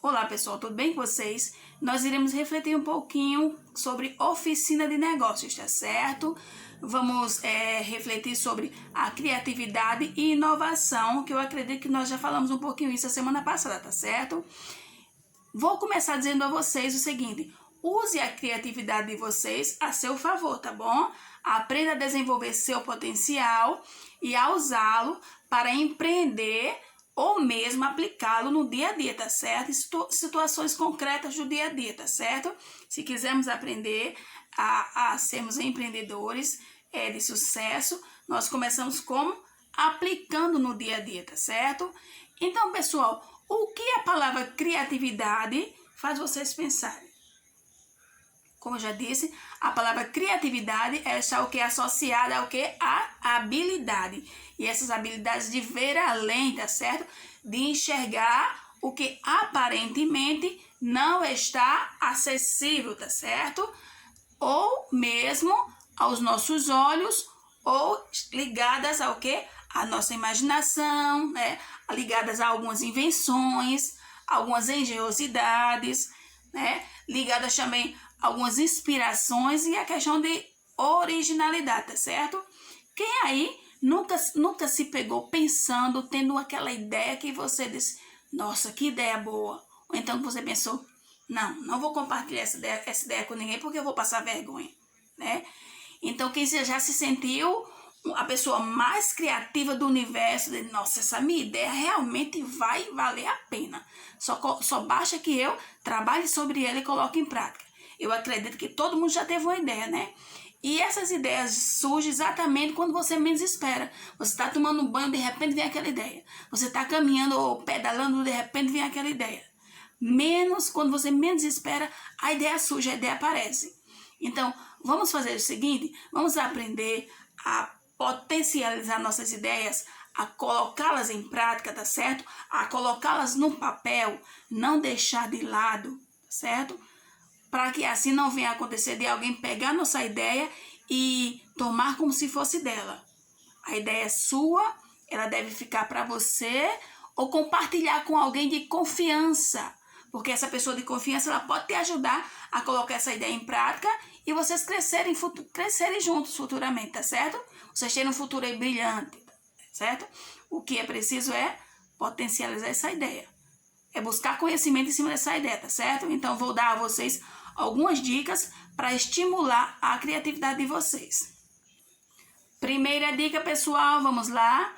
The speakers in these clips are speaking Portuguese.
Olá pessoal, tudo bem com vocês? Nós iremos refletir um pouquinho sobre oficina de negócios, tá certo? Vamos refletir sobre a criatividade e inovação, que eu acredito que nós já falamos um pouquinho isso a semana passada, tá certo? Vou começar dizendo a vocês o seguinte: use a criatividade de vocês a seu favor, tá bom? Aprenda a desenvolver seu potencial e a usá-lo para empreender ou mesmo aplicá-lo no dia a dia, tá certo? Situações concretas do dia a dia, tá certo? Se quisermos aprender a sermos empreendedores de sucesso, nós começamos como? Aplicando no dia a dia, tá certo? Então, pessoal, o que a palavra criatividade faz vocês pensarem? Como eu já disse, a palavra criatividade está o que? Associada ao que? A habilidade. E essas habilidades de ver além, tá certo? De enxergar o que aparentemente não está acessível, tá certo? Ou mesmo aos nossos olhos, ou ligadas ao que? A nossa imaginação, né? Ligadas a algumas invenções, algumas engenhosidades, né? Ligadas também a algumas inspirações e a questão de originalidade, tá certo? Quem aí nunca se pegou pensando, tendo aquela ideia que você disse, nossa, que ideia boa. Ou então você pensou, não vou compartilhar essa ideia com ninguém porque eu vou passar vergonha, né? Então quem já se sentiu a pessoa mais criativa do universo, de, nossa, essa minha ideia realmente vai valer a pena. Só basta que eu trabalhe sobre ela e coloque em prática. Eu acredito que todo mundo já teve uma ideia, né? E essas ideias surgem exatamente quando você menos espera. Você está tomando um banho, de repente vem aquela ideia. Você está caminhando ou pedalando, de repente vem aquela ideia. Quando você menos espera, a ideia surge, a ideia aparece. Então, vamos fazer o seguinte, vamos aprender a potencializar nossas ideias, a colocá-las em prática, tá certo? A colocá-las no papel, não deixar de lado, tá certo? Para que assim não venha acontecer de alguém pegar nossa ideia e tomar como se fosse dela. A ideia é sua, ela deve ficar para você ou compartilhar com alguém de confiança, porque essa pessoa de confiança ela pode te ajudar a colocar essa ideia em prática e vocês crescerem juntos futuramente, tá certo? Vocês terem um futuro aí brilhante, certo? O que é preciso é potencializar essa ideia. É buscar conhecimento em cima dessa ideia, tá certo? Então, vou dar a vocês algumas dicas para estimular a criatividade de vocês. Primeira dica, pessoal, vamos lá.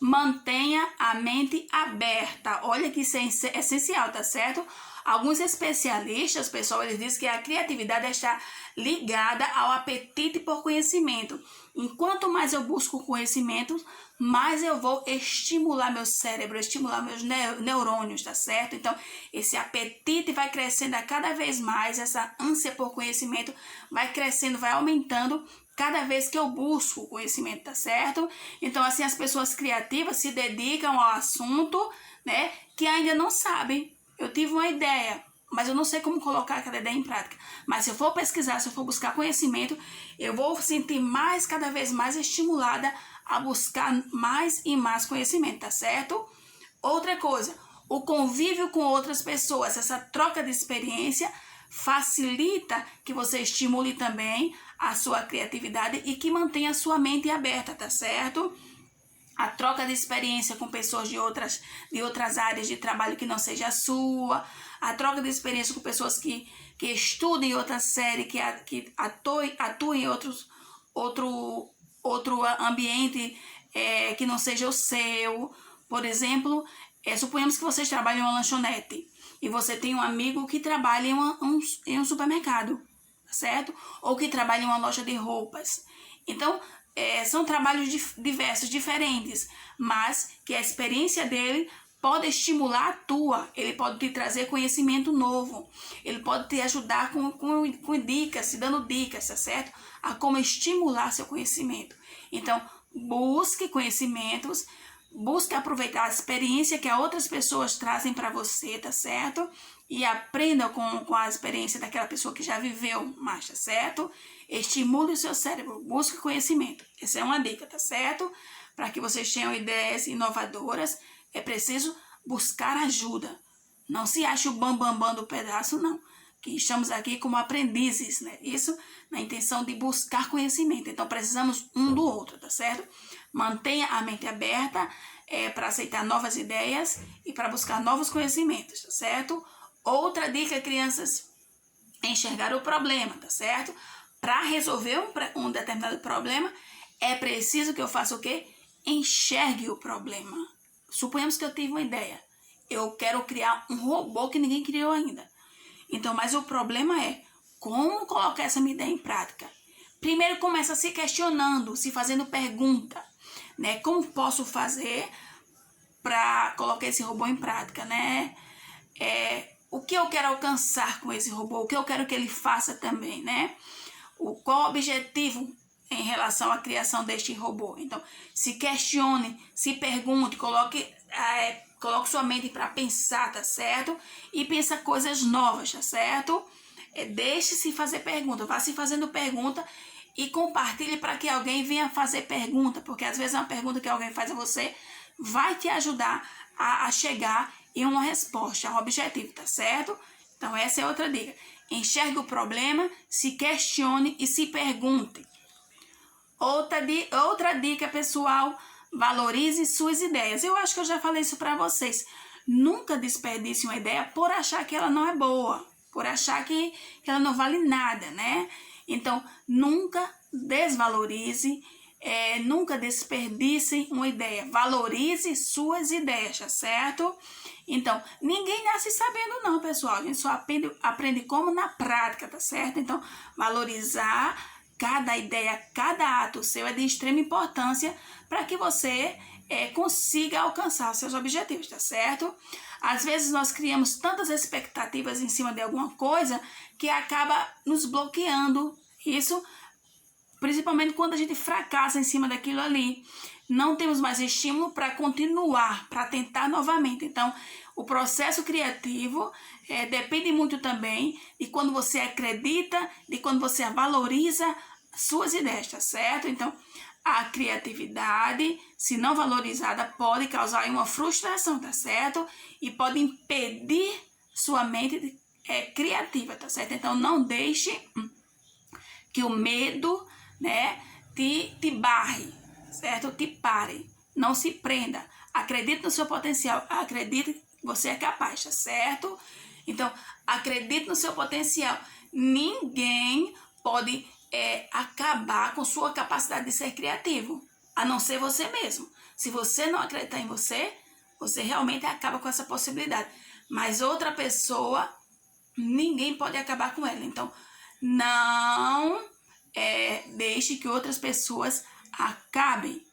Mantenha a mente aberta. Olha que isso é essencial, tá certo? Alguns especialistas, pessoal, eles dizem que a criatividade está ligada ao apetite por conhecimento. Enquanto mais eu busco conhecimento, mais eu vou estimular meu cérebro, estimular meus neurônios, tá certo? Então, esse apetite vai crescendo a cada vez mais, essa ânsia por conhecimento vai crescendo, vai aumentando cada vez que eu busco o conhecimento, tá certo? Então, assim, as pessoas criativas se dedicam ao assunto, né, que ainda não sabem. Eu tive uma ideia, mas eu não sei como colocar aquela ideia em prática. Mas se eu for pesquisar, se eu for buscar conhecimento, eu vou sentir cada vez mais estimulada a buscar mais e mais conhecimento, tá certo? Outra coisa, o convívio com outras pessoas, essa troca de experiência facilita que você estimule também a sua criatividade e que mantenha a sua mente aberta, tá certo? A troca de experiência com pessoas de outras áreas de trabalho que não seja a sua, a troca de experiência com pessoas que estudem em outra série, que atuem em outro ambiente que não seja o seu. Por exemplo, suponhamos que vocês trabalham em uma lanchonete e você tem um amigo que trabalha em um supermercado, certo? Ou que trabalha em uma loja de roupas. Então, são trabalhos diversos, diferentes, mas que a experiência dele pode estimular a tua, ele pode te trazer conhecimento novo, ele pode te ajudar com dicas, te dando dicas, tá certo? A como estimular seu conhecimento. Então, busque conhecimentos, busque aproveitar a experiência que as outras pessoas trazem para você, tá certo? E aprenda com a experiência daquela pessoa que já viveu mais, tá certo? Estimule o seu cérebro, busque conhecimento. Essa é uma dica, tá certo? Para que vocês tenham ideias inovadoras, é preciso buscar ajuda. Não se ache o bambambam do pedaço, não. Que estamos aqui como aprendizes, né? Isso na intenção de buscar conhecimento. Então, precisamos um do outro, tá certo? Mantenha a mente aberta para aceitar novas ideias e para buscar novos conhecimentos, tá certo? Outra dica, crianças, é enxergar o problema, tá certo? Para resolver um determinado problema, é preciso que eu faça o quê? Enxergue o problema. Suponhamos que eu tive uma ideia. Eu quero criar um robô que ninguém criou ainda. Então, mas o problema é como colocar essa minha ideia em prática. Primeiro começa se questionando, se fazendo pergunta, né? Como posso fazer para colocar esse robô em prática, né? O que eu quero alcançar com esse robô? O que eu quero que ele faça também, né? Qual o objetivo em relação à criação deste robô? Então, se questione, se pergunte, coloque sua mente para pensar, tá certo? E pensa coisas novas, tá certo? Deixe-se fazer pergunta, vá se fazendo pergunta e compartilhe para que alguém venha fazer pergunta, porque às vezes uma pergunta que alguém faz a você vai te ajudar a chegar em uma resposta, a um objetivo, tá certo? Então essa é outra dica. Enxergue o problema, se questione e se pergunte. Outra dica, pessoal, valorize suas ideias. Eu acho que eu já falei isso para vocês. Nunca desperdice uma ideia por achar que ela não é boa, por achar que ela não vale nada, né? Então, nunca desvalorize, nunca desperdice uma ideia. Valorize suas ideias, tá certo? Então, ninguém nasce sabendo não, pessoal. A gente só aprende como na prática, tá certo? Então, valorizar cada ideia, cada ato seu é de extrema importância para que você consiga alcançar os seus objetivos, tá certo? Às vezes nós criamos tantas expectativas em cima de alguma coisa que acaba nos bloqueando. Isso, principalmente quando a gente fracassa em cima daquilo ali. Não temos mais estímulo para continuar, para tentar novamente. Então, o processo criativo depende muito também de quando você acredita, de quando você valoriza suas ideias, tá certo? Então, a criatividade, se não valorizada, pode causar uma frustração, tá certo? E pode impedir sua mente criativa, tá certo? Então, não deixe que o medo, né, te barre, certo? Te pare, não se prenda. Acredite no seu potencial, acredite que você é capaz, tá certo? Então, acredite no seu potencial. Ninguém pode acabar com sua capacidade de ser criativo, a não ser você mesmo. Se você não acreditar em você, você realmente acaba com essa possibilidade. Mas outra pessoa, ninguém pode acabar com ela. Então, não deixe que outras pessoas acabem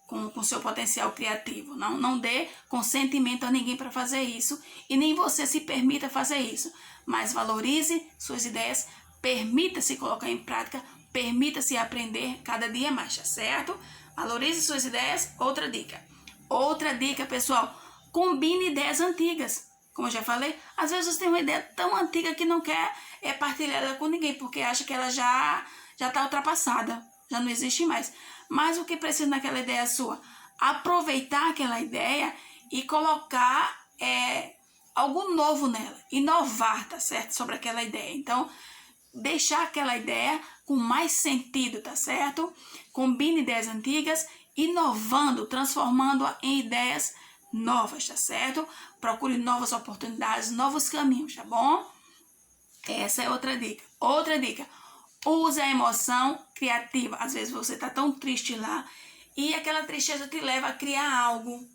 com seu potencial criativo. Não dê consentimento a ninguém para fazer isso e nem você se permita fazer isso. Mas valorize suas ideias, permita-se colocar em prática, permita-se aprender cada dia mais, tá certo? Valorize suas ideias. Outra dica, pessoal, combine ideias antigas. Como eu já falei, às vezes você tem uma ideia tão antiga que não quer partilhar ela com ninguém, porque acha que ela já está ultrapassada, já não existe mais. Mas o que precisa naquela ideia sua? Aproveitar aquela ideia e colocar algo novo nela, inovar, tá certo? Sobre aquela ideia. Então, deixar aquela ideia com mais sentido, tá certo? Combine ideias antigas, inovando, transformando-a em ideias novas, tá certo? Procure novas oportunidades, novos caminhos, tá bom? Essa é outra dica. Outra dica, use a emoção criativa. Às vezes você tá tão triste lá e aquela tristeza te leva a criar algo.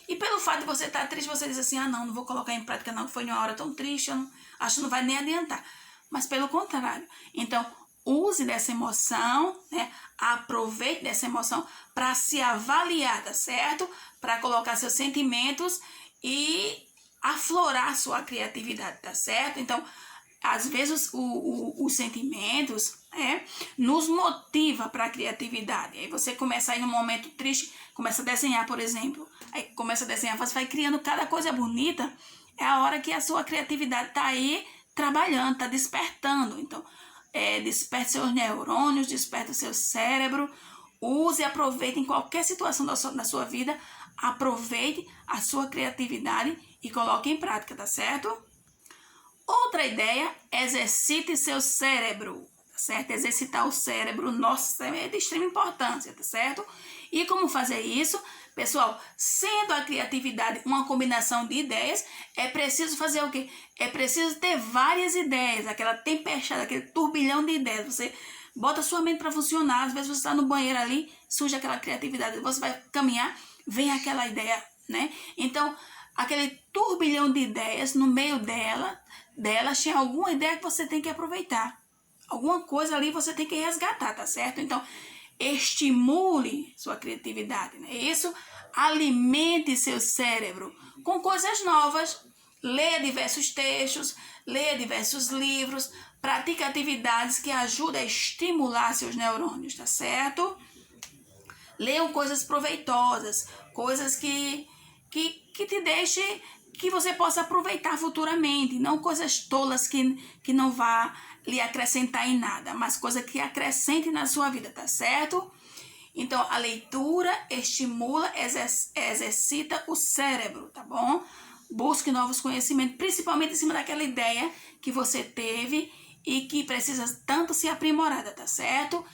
E pelo fato de você estar triste, você diz assim, não vou colocar em prática não, foi uma hora tão triste, acho que não vai nem adiantar. Mas pelo contrário, então use dessa emoção, né? Aproveite dessa emoção para se avaliar, tá certo? Para colocar seus sentimentos e aflorar sua criatividade, tá certo? Então, às vezes os sentimentos nos motiva para a criatividade. Aí você começa aí num momento triste, começa a desenhar, por exemplo. Aí começa a desenhar, você vai criando cada coisa bonita. É a hora que a sua criatividade está aí trabalhando, está despertando. Então, desperte seus neurônios, desperte o seu cérebro. Use e aproveite em qualquer situação da sua vida aproveite a sua criatividade e coloque em prática, tá certo? Outra ideia, exercite seu cérebro, tá certo? Exercitar o cérebro, nossa, é de extrema importância, tá certo? E como fazer isso? Pessoal, sendo a criatividade uma combinação de ideias, é preciso fazer o quê? É preciso ter várias ideias, aquela tempestade, aquele turbilhão de ideias. Você bota sua mente para funcionar, às vezes você está no banheiro ali, surge aquela criatividade, você vai caminhar, vem aquela ideia, né? Então, aquele turbilhão de ideias, no meio delas tinha alguma ideia que você tem que aproveitar. Alguma coisa ali você tem que resgatar, tá certo? Então, estimule sua criatividade, né? Isso, alimente seu cérebro com coisas novas. Leia diversos textos, leia diversos livros, pratique atividades que ajudem a estimular seus neurônios, tá certo? Leiam coisas proveitosas, coisas que te deixem, que você possa aproveitar futuramente, não coisas tolas que não vá lhe acrescentar em nada, mas coisas que acrescentem na sua vida, tá certo? Então, a leitura estimula, exercita o cérebro, tá bom? Busque novos conhecimentos, principalmente em cima daquela ideia que você teve e que precisa tanto ser aprimorada, tá certo?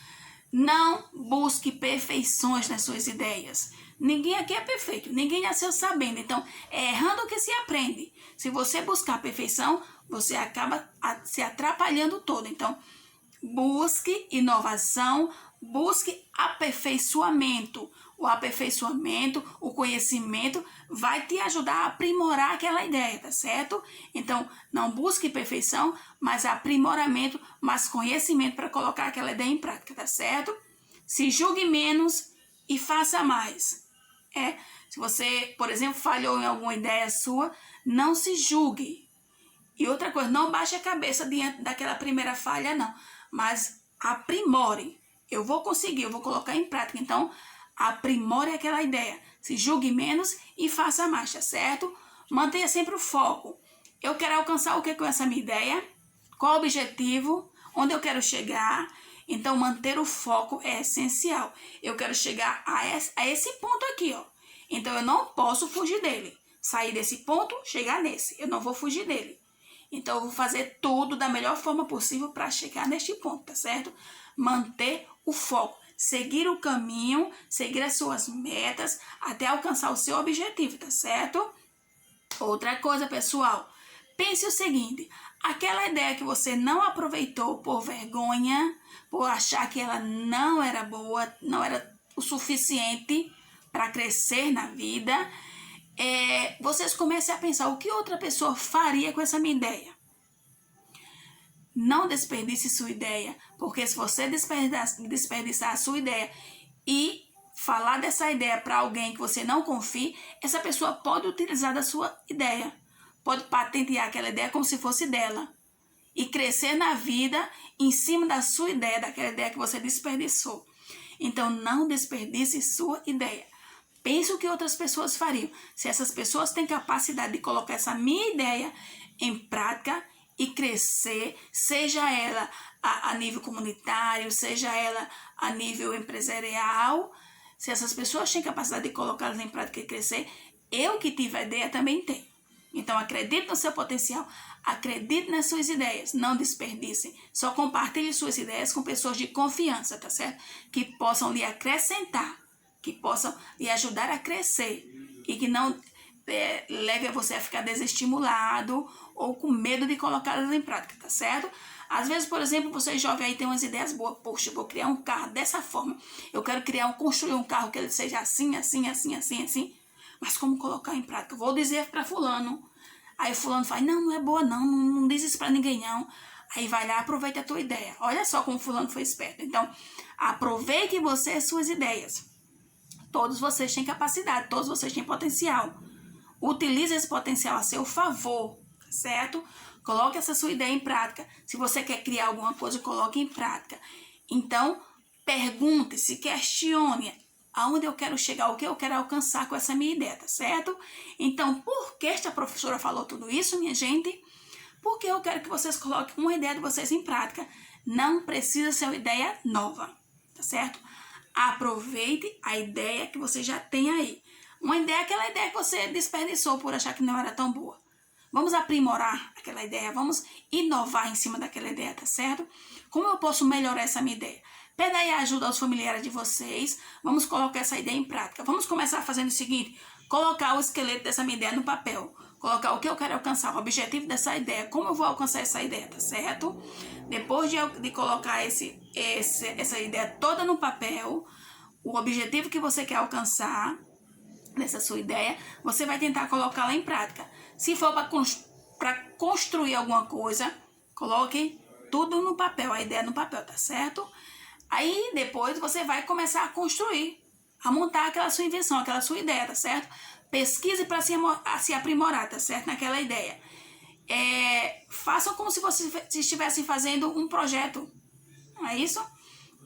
Não busque perfeições nas suas ideias. Ninguém aqui é perfeito, ninguém nasceu sabendo. Então, é errando que se aprende. Se você buscar a perfeição, você acaba se atrapalhando todo. Então, busque inovação, busque aperfeiçoamento. O aperfeiçoamento, o conhecimento vai te ajudar a aprimorar aquela ideia, tá certo? Então, não busque perfeição, mas aprimoramento, mais conhecimento para colocar aquela ideia em prática, tá certo? Se julgue menos e faça mais. Se você, por exemplo, falhou em alguma ideia sua, não se julgue. E outra coisa, não baixe a cabeça diante daquela primeira falha, não. Mas aprimore. Eu vou conseguir, eu vou colocar em prática. Então, aprimore aquela ideia. Se julgue menos e faça mais, tá certo? Mantenha sempre o foco. Eu quero alcançar o que com essa minha ideia? Qual o objetivo? Onde eu quero chegar? Então, manter o foco é essencial. Eu quero chegar a esse ponto aqui, ó. Então, eu não posso fugir dele. Sair desse ponto, chegar nesse. Eu não vou fugir dele. Então, eu vou fazer tudo da melhor forma possível para chegar neste ponto, tá certo? Manter o foco. Seguir o caminho, seguir as suas metas, até alcançar o seu objetivo, tá certo? Outra coisa, pessoal. Pense o seguinte. Aquela ideia que você não aproveitou por vergonha, por achar que ela não era boa, não era o suficiente para crescer na vida, vocês comecem a pensar o que outra pessoa faria com essa minha ideia. Não desperdice sua ideia, porque se você desperdiçar a sua ideia e falar dessa ideia para alguém que você não confie, essa pessoa pode utilizar da sua ideia, pode patentear aquela ideia como se fosse dela e crescer na vida em cima da sua ideia, daquela ideia que você desperdiçou. Então, não desperdice sua ideia. Pense o que outras pessoas fariam. Se essas pessoas têm capacidade de colocar essa minha ideia em prática e crescer, seja ela a nível comunitário, seja ela a nível empresarial, se essas pessoas têm capacidade de colocá-las em prática e crescer, eu que tive a ideia também tenho. Então, acredite no seu potencial, acredite nas suas ideias, não desperdicem. Só compartilhe suas ideias com pessoas de confiança, tá certo? Que possam lhe acrescentar, que possam lhe ajudar a crescer e que não leve a você a ficar desestimulado ou com medo de colocá-las em prática, tá certo? Às vezes, por exemplo, você jovem aí tem umas ideias boas. Poxa, eu vou criar um carro dessa forma. Eu quero construir um carro que ele seja assim, assim, assim, assim, assim. Mas como colocar em prática? Vou dizer para fulano. Aí fulano fala, não é boa não, não diz isso para ninguém não. Aí vai lá, aproveita a tua ideia. Olha só como fulano foi esperto. Então, aproveite você as suas ideias. Todos vocês têm capacidade, todos vocês têm potencial. Utilize esse potencial a seu favor, certo? Coloque essa sua ideia em prática. Se você quer criar alguma coisa, coloque em prática. Então, pergunte-se, questione aonde eu quero chegar, o que eu quero alcançar com essa minha ideia, tá certo? Então, por que esta professora falou tudo isso, minha gente? Porque eu quero que vocês coloquem uma ideia de vocês em prática. Não precisa ser uma ideia nova, tá certo? Aproveite a ideia que você já tem aí, Uma ideia, aquela ideia que você desperdiçou por achar que não era tão boa. Vamos aprimorar aquela ideia, vamos inovar em cima daquela ideia, tá certo? Como eu posso melhorar essa minha ideia? Pede aí ajuda aos familiares de vocês, vamos colocar essa ideia em prática. Vamos começar fazendo o seguinte, colocar o esqueleto dessa minha ideia no papel. Colocar o que eu quero alcançar, o objetivo dessa ideia, como eu vou alcançar essa ideia, tá certo? Depois de colocar essa ideia toda no papel, o objetivo que você quer alcançar dessa sua ideia, você vai tentar colocá-la em prática. Se for para construir alguma coisa, coloque tudo no papel, a ideia no papel, tá certo? Aí depois você vai começar a construir, a montar aquela sua invenção, aquela sua ideia, tá certo? Pesquise para se aprimorar, tá certo? Naquela ideia. Façam como se vocês estivessem fazendo um projeto, não é isso?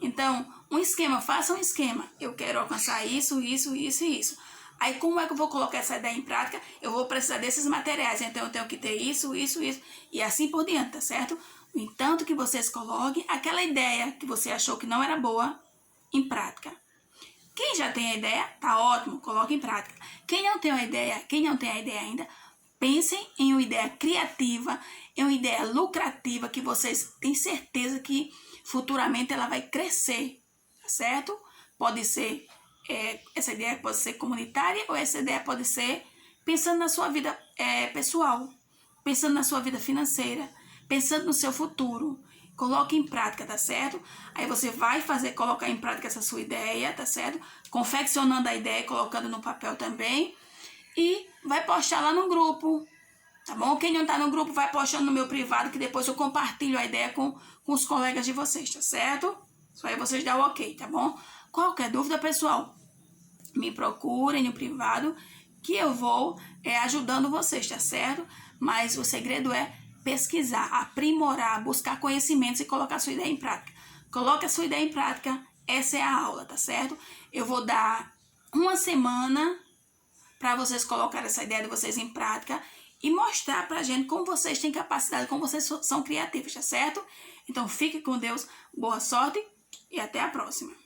Então, um esquema, faça um esquema. Eu quero alcançar isso, isso, isso e isso. Aí, como é que eu vou colocar essa ideia em prática? Eu vou precisar desses materiais, então eu tenho que ter isso, isso, isso, e assim por diante, tá certo? No entanto, que vocês coloquem aquela ideia que você achou que não era boa em prática. Quem já tem a ideia, tá ótimo, coloque em prática. Quem não tem a ideia ainda, pensem em uma ideia criativa, em uma ideia lucrativa que vocês têm certeza que futuramente ela vai crescer, tá certo? Pode ser, essa ideia pode ser comunitária ou essa ideia pode ser pensando na sua vida pessoal, pensando na sua vida financeira, pensando no seu futuro. Coloque em prática, tá certo? Aí você vai colocar em prática essa sua ideia, tá certo? Confeccionando a ideia, colocando no papel também. E vai postar lá no grupo, tá bom? Quem não tá no grupo vai postando no meu privado, que depois eu compartilho a ideia com os colegas de vocês, tá certo? Só aí vocês dão o ok, tá bom? Qualquer dúvida, pessoal, me procurem no privado, que eu vou ajudando vocês, tá certo? Mas o segredo é pesquisar, aprimorar, buscar conhecimentos e colocar a sua ideia em prática. Coloque a sua ideia em prática, essa é a aula, tá certo? Eu vou dar uma semana para vocês colocarem essa ideia de vocês em prática e mostrar pra gente como vocês têm capacidade, como vocês são criativos, tá certo? Então fique com Deus, boa sorte e até a próxima.